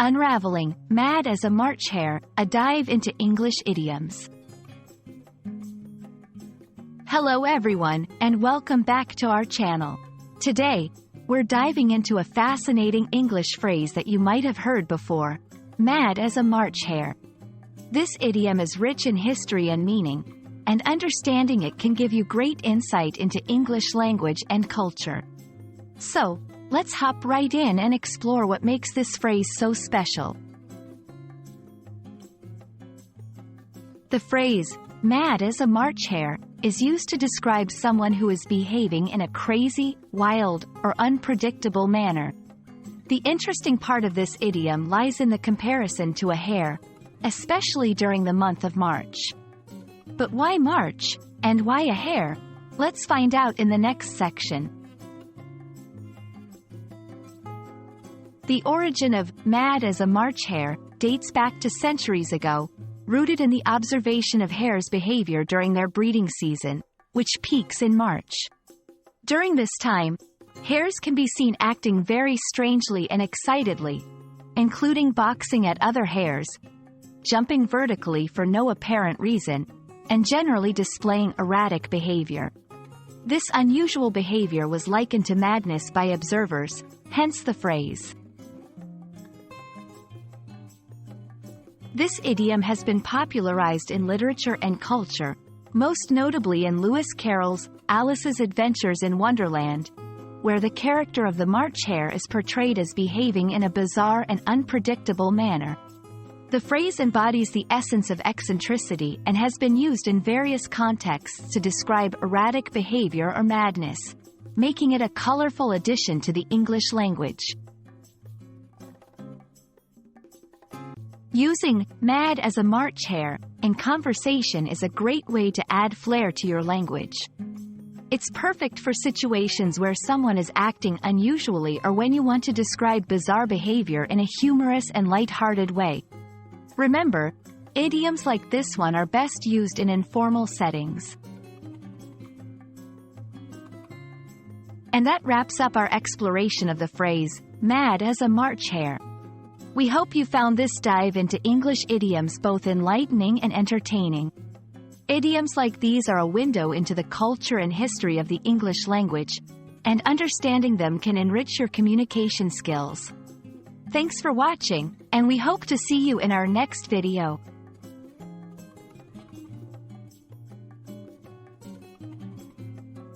Unraveling, Mad as a March Hare, a dive into English idioms. Hello everyone, and welcome back to our channel. Today, we're diving into a fascinating English phrase that you might have heard before, mad as a March hare. This idiom is rich in history and meaning, and understanding it can give you great insight into English language and culture. So, let's hop right in and explore what makes this phrase so special. The phrase, mad as a March hare, is used to describe someone who is behaving in a crazy, wild, or unpredictable manner. The interesting part of this idiom lies in the comparison to a hare, especially during the month of March. But why March, and why a hare? Let's find out in the next section. The origin of mad as a March hare dates back to centuries ago, rooted in the observation of hares' behavior during their breeding season, which peaks in March. During this time, hares can be seen acting very strangely and excitedly, including boxing at other hares, jumping vertically for no apparent reason, and generally displaying erratic behavior. This unusual behavior was likened to madness by observers, hence the phrase. This idiom has been popularized in literature and culture, most notably in Lewis Carroll's Alice's Adventures in Wonderland, where the character of the March hare is portrayed as behaving in a bizarre and unpredictable manner. The phrase embodies the essence of eccentricity and has been used in various contexts to describe erratic behavior or madness, making it a colorful addition to the English language. Using mad as a March hare in conversation is a great way to add flair to your language. It's perfect for situations where someone is acting unusually or when you want to describe bizarre behavior in a humorous and light-hearted way. Remember, idioms like this one are best used in informal settings. And that wraps up our exploration of the phrase, mad as a March hare. We hope you found this dive into English idioms both enlightening and entertaining. Idioms like these are a window into the culture and history of the English language, and understanding them can enrich your communication skills. Thanks for watching, and we hope to see you in our next video.